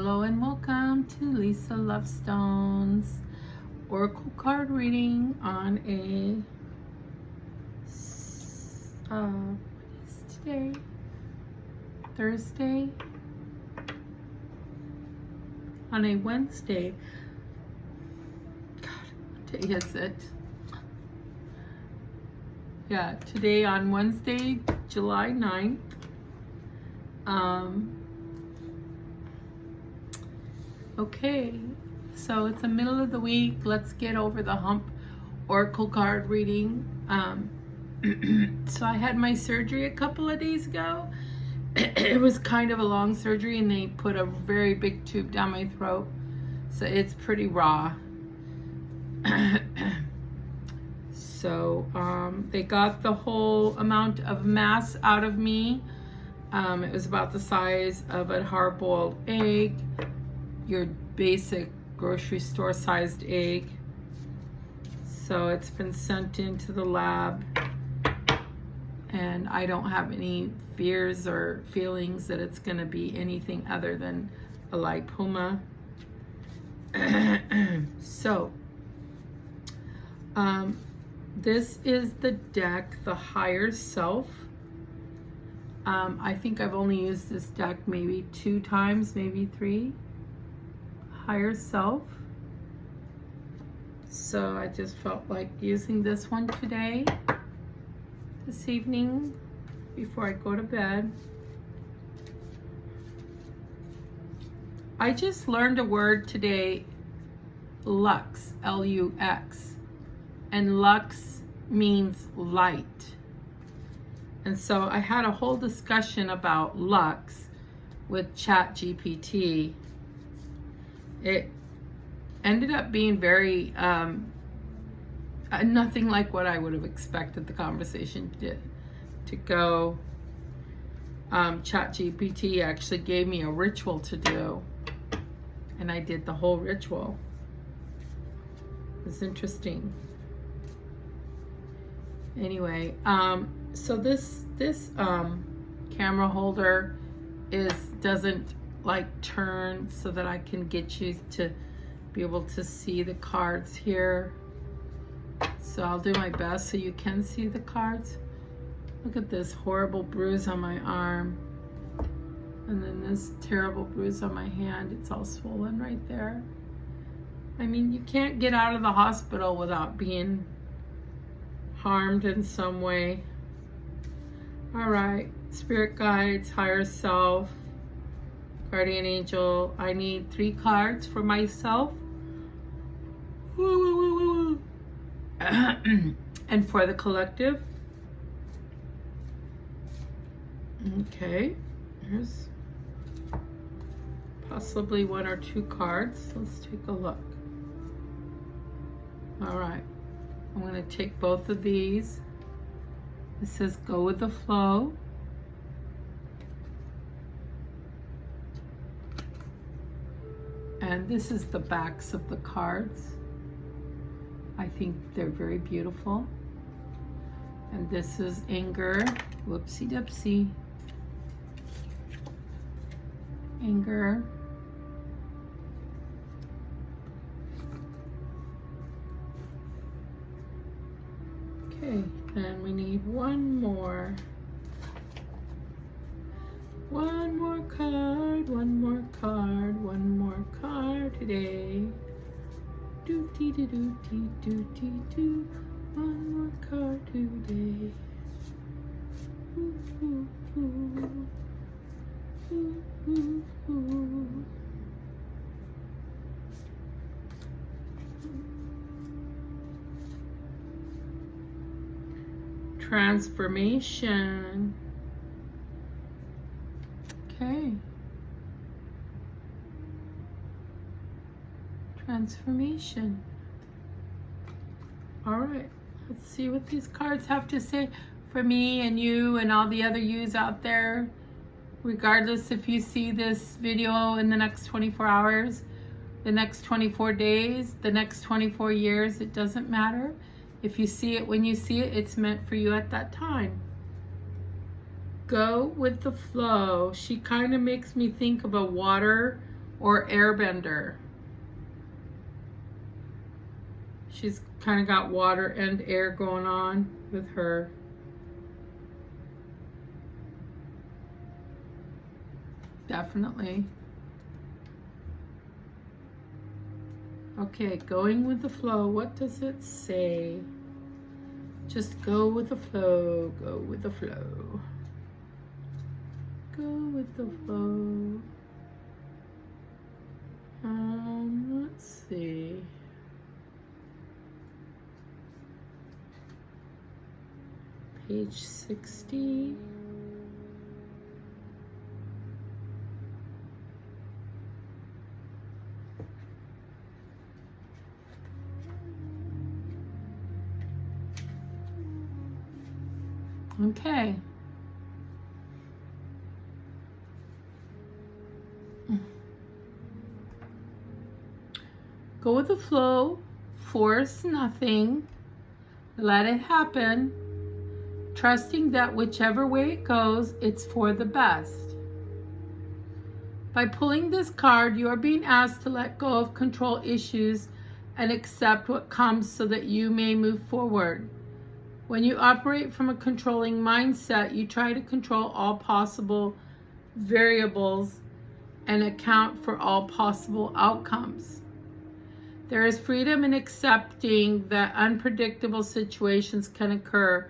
Hello and welcome to Lisa Lovestone's Oracle card reading on what is today? Thursday? On a Wednesday. God, what day is it? Yeah, today on Wednesday, July 9th. Okay, so it's the middle of the week. Let's get over the hump. Oracle card reading. So I had my surgery a couple of days ago. It was kind of a long surgery and they put a very big tube down my throat. So it's pretty raw. So they got the whole amount of mass out of me. It was about the size of a hard-boiled egg. Your basic grocery store sized egg. So it's been sent into the lab and I don't have any fears or feelings that it's going to be anything other than a lipoma. So this is the deck, the Higher Self. I think I've only used this deck maybe 2 times, maybe 3. Higher Self. So I just felt like using this one today, this evening, before I go to bed. I just learned a word today, lux, L-U-X, and lux means light. And so I had a whole discussion about lux with ChatGPT. It ended up being very, nothing like what I would have expected the conversation to go. ChatGPT actually gave me a ritual to do, and I did the whole ritual. It's interesting. Anyway, so this camera holder doesn't like turn so that I can get you to be able to see the cards here. So I'll do my best so you can see the cards. Look at this horrible bruise on my arm. And then this terrible bruise on my hand. It's all swollen right there. I mean, you can't get out of the hospital without being harmed in some way. All right, spirit guides, higher self, guardian angel. I need 3 cards for myself. And for the collective. Okay, here's possibly 1 or 2 cards. Let's take a look. All right, I'm going to take both of these. It says go with the flow. And this is the backs of the cards. I think they're very beautiful. And this is anger. Whoopsie dipsy. Anger. Okay, and we need one more. One more card, one more card, one more card today. Do dee doo doo dee doo dee doo. One more card today. Ooh, ooh, ooh. Ooh, ooh, ooh. Transformation. Okay. Transformation. All right. Let's see what these cards have to say for me and you and all the other yous out there. Regardless if you see this video in the next 24 hours, the next 24 days, the next 24 years, it doesn't matter. If you see it when you see it, it's meant for you at that time. Go with the flow. She kind of makes me think of a water or airbender. She's kind of got water and air going on with her. Definitely. Okay, going with the flow. What does it say? Just go with the flow. Go with the flow. Go with the flow. Let's see. Page 60. Okay. Go with the flow, force nothing, let it happen, trusting that whichever way it goes, it's for the best. By pulling this card, you are being asked to let go of control issues and accept what comes so that you may move forward. When you operate from a controlling mindset, you try to control all possible variables and account for all possible outcomes. There is freedom in accepting that unpredictable situations can occur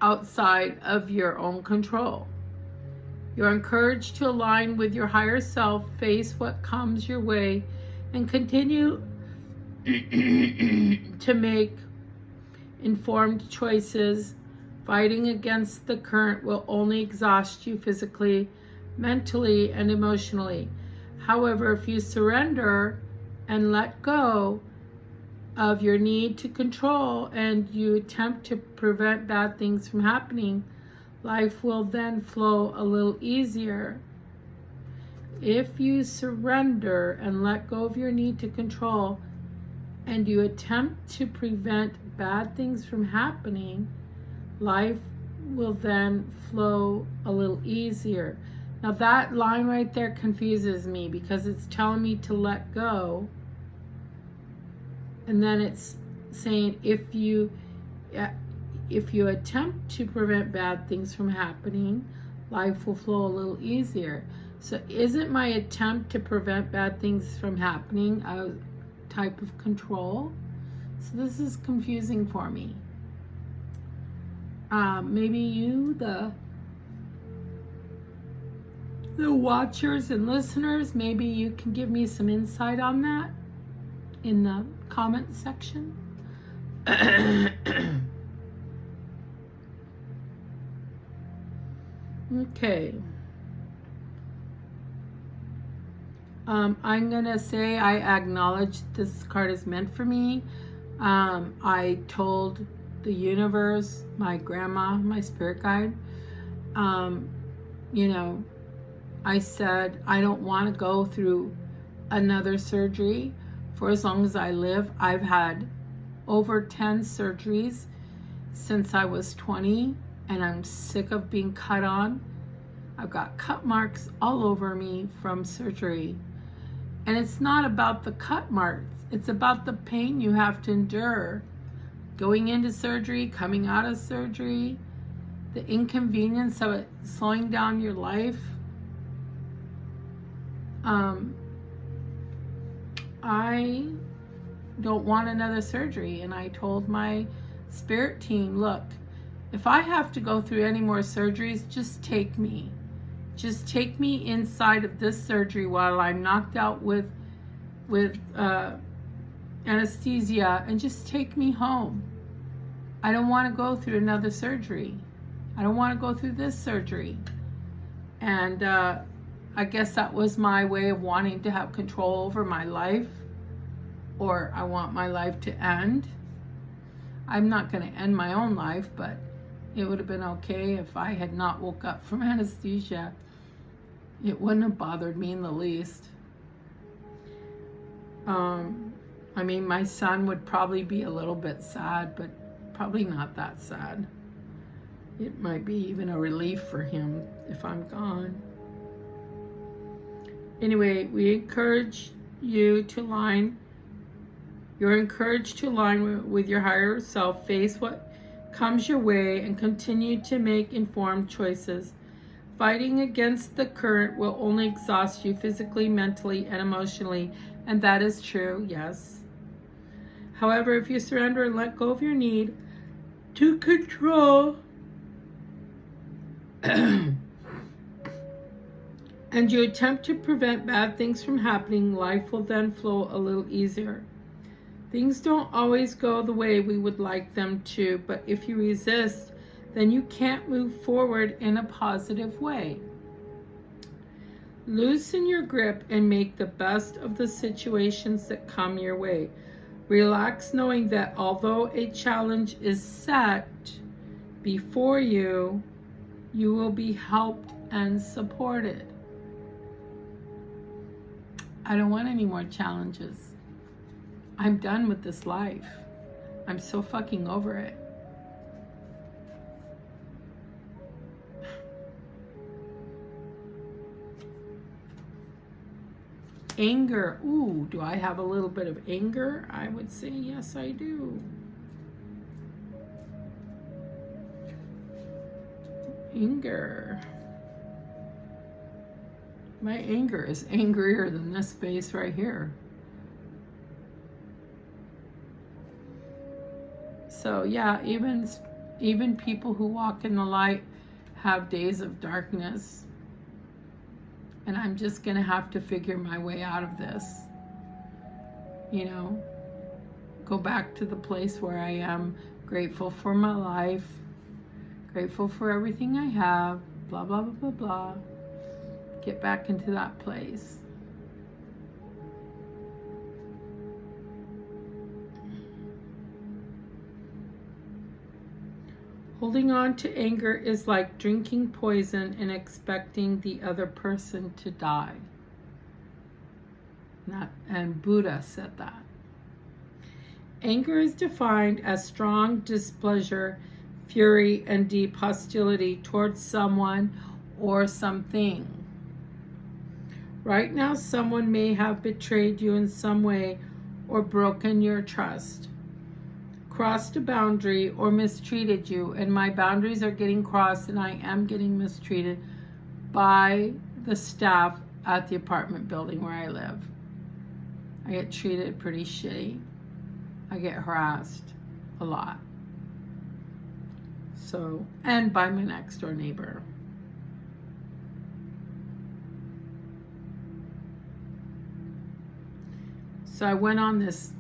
outside of your own control. You're encouraged to align with your higher self, face what comes your way, and continue to make informed choices. Fighting against the current will only exhaust you physically, mentally, and emotionally. However, if you surrender and let go of your need to control and you attempt to prevent bad things from happening, life will then flow a little easier. If you surrender and let go of your need to control and you attempt to prevent bad things from happening, life will then flow a little easier. Now that line right there confuses me because it's telling me to let go, and then it's saying if you attempt to prevent bad things from happening, life will flow a little easier. So isn't my attempt to prevent bad things from happening a type of control? So this is confusing for me. Maybe you, the watchers and listeners, maybe you can give me some insight on that in the comment section. Okay. I'm gonna say I acknowledge this card is meant for me. I told the universe, my grandma, my spirit guide, I said I don't want to go through another surgery for as long as I live. I've had over 10 surgeries since I was 20, and I'm sick of being cut on. I've got cut marks all over me from surgery. And it's not about the cut marks. It's about the pain you have to endure. Going into surgery, coming out of surgery, the inconvenience of it slowing down your life. I don't want another surgery. And I told my spirit team, look, if I have to go through any more surgeries, just take me. Just take me inside of this surgery while I'm knocked out with anesthesia, and just take me home. I don't want to go through another surgery. I don't want to go through this surgery. And I guess that was my way of wanting to have control over my life, or I want my life to end. I'm not going to end my own life, but it would have been okay if I had not woke up from anesthesia. It wouldn't have bothered me in the least. My son would probably be a little bit sad, but probably not that sad. It might be even a relief for him if I'm gone. Anyway, we encourage you to align. You're encouraged to align with your higher self, face what comes your way, and continue to make informed choices. Fighting against the current will only exhaust you physically, mentally, and emotionally, and that is true, yes. However, if you surrender and let go of your need to control and you attempt to prevent bad things from happening, life will then flow a little easier. Things don't always go the way we would like them to, but if you resist, then you can't move forward in a positive way. Loosen your grip and make the best of the situations that come your way. Relax knowing that although a challenge is set before you, you will be helped and supported. I don't want any more challenges. I'm done with this life. I'm so fucking over it. Anger. Ooh, do I have a little bit of anger? I would say yes, I do. Anger. My anger is angrier than this face right here. So yeah, even people who walk in the light have days of darkness. And I'm just going to have to figure my way out of this. You know, go back to the place where I am grateful for my life, grateful for everything I have, blah, blah, blah, blah, blah. Get back into that place. Holding on to anger is like drinking poison and expecting the other person to die. And Buddha said that. Anger is defined as strong displeasure, fury, and deep hostility towards someone or something. Right now, someone may have betrayed you in some way or broken your trust, crossed a boundary, or mistreated you, and my boundaries are getting crossed and I am getting mistreated by the staff at the apartment building where I live. I get treated pretty shitty. I get harassed a lot. So, and by my next door neighbor. So I went on this,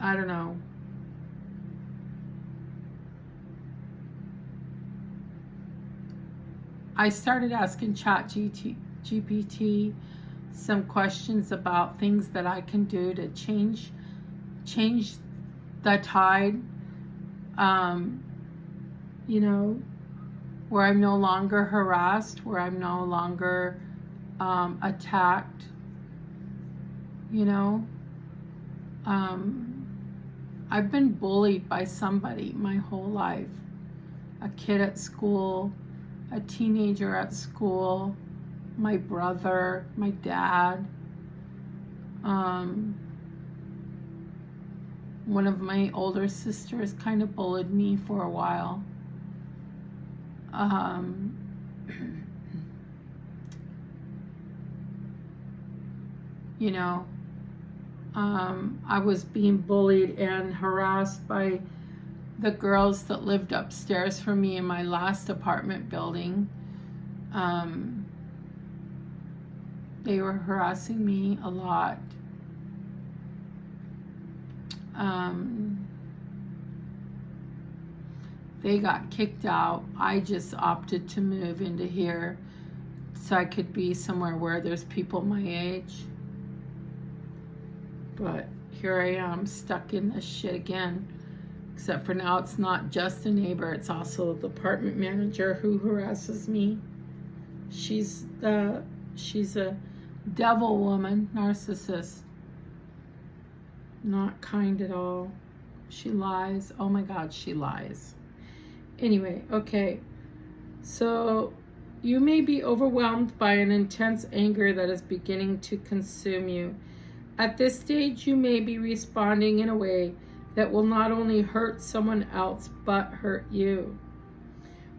I don't know, I started asking ChatGPT some questions about things that I can do to change the tide, you know, where I'm no longer harassed, where I'm no longer attacked, you know. I've been bullied by somebody my whole life. A kid at school, a teenager at school, my brother, my dad. One of my older sisters kind of bullied me for a while. You know, I was being bullied and harassed by the girls that lived upstairs from me in my last apartment building. They were harassing me a lot. They got kicked out. I just opted to move into here so I could be somewhere where there's people my age. But here I am, stuck in this shit again. Except for now, it's not just a neighbor, it's also the apartment manager who harasses me. She's a devil woman, narcissist. Not kind at all. She lies. Oh my God, she lies. Anyway, okay. So You may be overwhelmed by an intense anger that is beginning to consume you. At this stage, you may be responding in a way that will not only hurt someone else, but hurt you.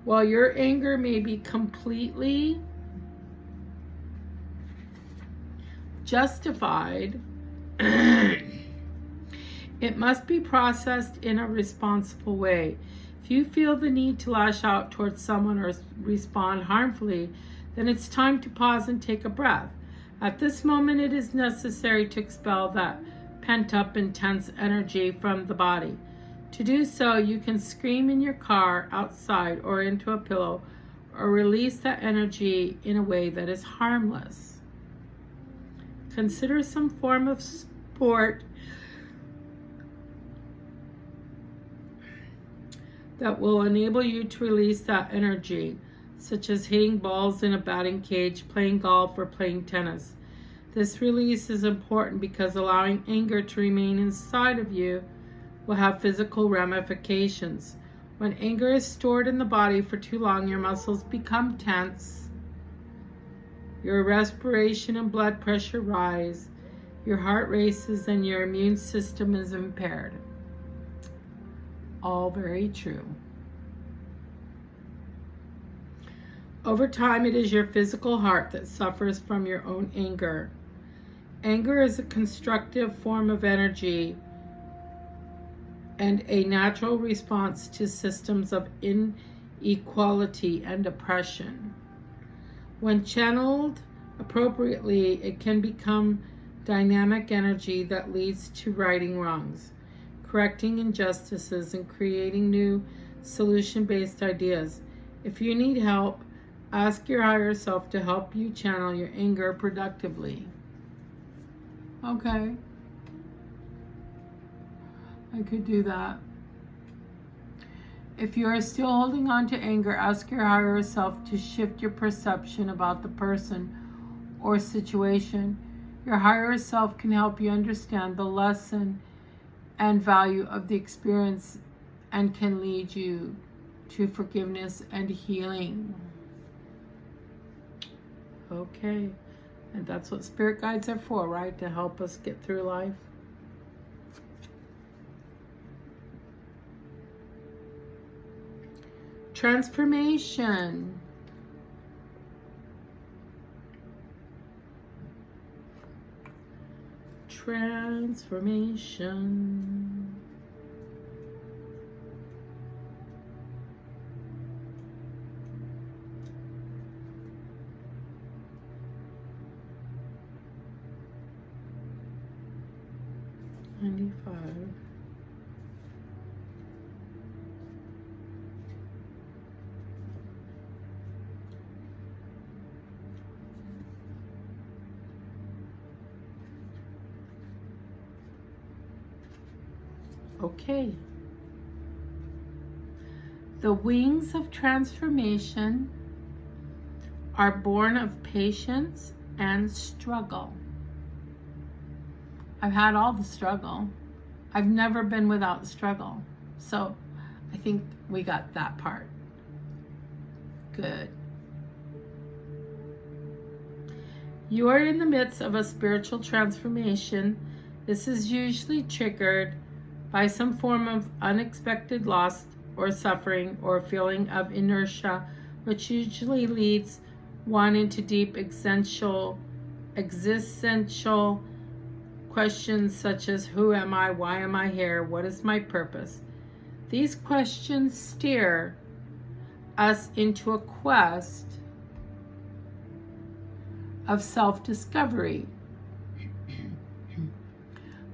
While your anger may be completely justified, it must be processed in a responsible way. If you feel the need to lash out towards someone or respond harmfully, then it's time to pause and take a breath. At this moment, it is necessary to expel that pent-up, intense energy from the body. To do so, you can scream in your car, outside, or into a pillow, or release that energy in a way that is harmless. Consider some form of sport that will enable you to release that energy, such as hitting balls in a batting cage, playing golf, or playing tennis. This release is important because allowing anger to remain inside of you will have physical ramifications. When anger is stored in the body for too long, your muscles become tense, your respiration and blood pressure rise, your heart races, and your immune system is impaired. All very true. Over time, it is your physical heart that suffers from your own anger. Anger is a constructive form of energy and a natural response to systems of inequality and oppression. When channeled appropriately, it can become dynamic energy that leads to righting wrongs, correcting injustices, and creating new solution-based ideas. If you need help, ask your higher self to help you channel your anger productively. Okay. I could do that. If you are still holding on to anger, ask your higher self to shift your perception about the person or situation. Your higher self can help you understand the lesson and value of the experience and can lead you to forgiveness and healing. Okay. And that's what spirit guides are for, right? To help us get through life. Transformation. Transformation. Okay. The wings of transformation are born of patience and struggle. I've had all the struggle. I've never been without struggle. So I think we got that part. Good. You are in the midst of a spiritual transformation. This is usually triggered by some form of unexpected loss or suffering or feeling of inertia, which usually leads one into deep existential questions such as, who am I? Why am I here? What is my purpose? These questions steer us into a quest of self-discovery.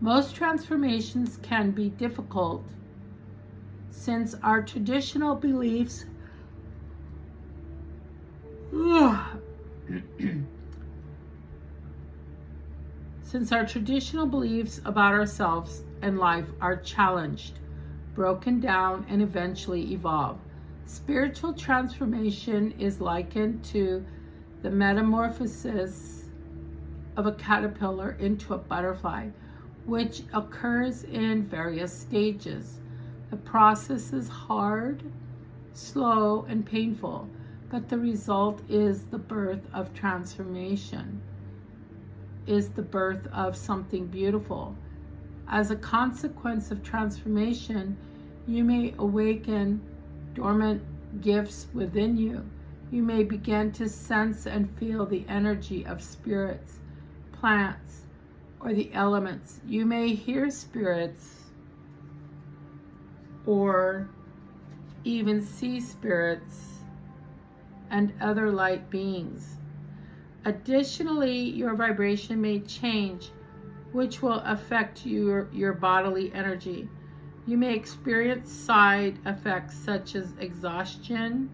Most transformations can be difficult since our traditional beliefs about ourselves and life are challenged, broken down, and eventually evolve. Spiritual transformation is likened to the metamorphosis of a caterpillar into a butterfly, which occurs in various stages. The process is hard, slow, and painful, but the result is the birth of transformation, is the birth of something beautiful. As a consequence of transformation, you may awaken dormant gifts within you. You may begin to sense and feel the energy of spirits, plants, or the elements. You may hear spirits or even see spirits and other light beings. Additionally, your vibration may change, which will affect your bodily energy. You may experience side effects such as exhaustion,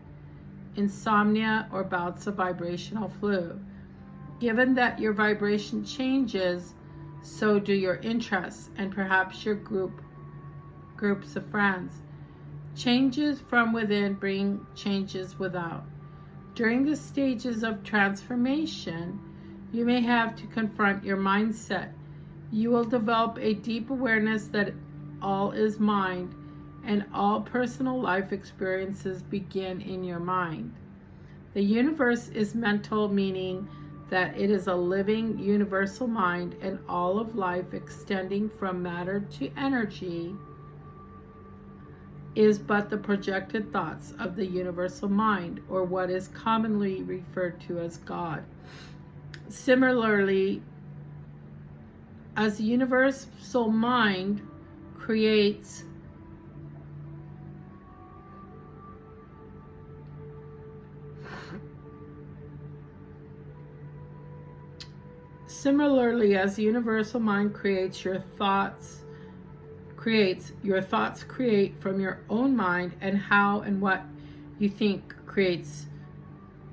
insomnia, or bouts of vibrational flu. Given that your vibration changes, so do your interests and perhaps your groups of friends. Changes from within bring changes without. During the stages of transformation, you may have to confront your mindset. You will develop a deep awareness that all is mind, and all personal life experiences begin in your mind. The universe is mental, meaning that it is a living universal mind, and all of life extending from matter to energy is but the projected thoughts of the universal mind, or what is commonly referred to as God. Similarly, as the universal mind creates your thoughts, create from your own mind, and how and what you think creates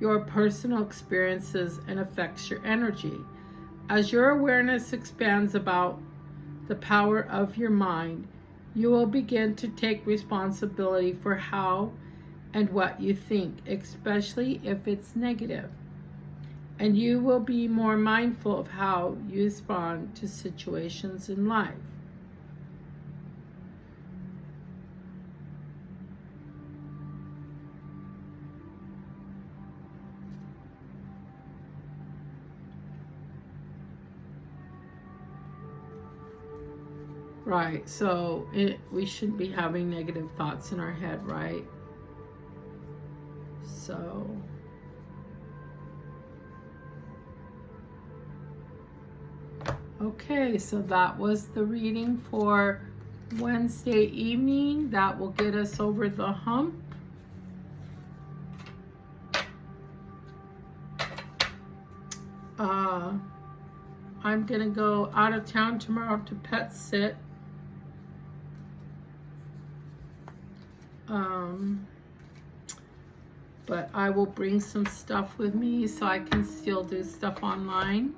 your personal experiences and affects your energy. As your awareness expands about the power of your mind, you will begin to take responsibility for how and what you think, especially if it's negative. And you will be more mindful of how you respond to situations in life. Right, so we shouldn't be having negative thoughts in our head, right? So, okay, so that was the reading for Wednesday evening. That will get us over the hump. I'm gonna go out of town tomorrow to pet sit. But I will bring some stuff with me so I can still do stuff online.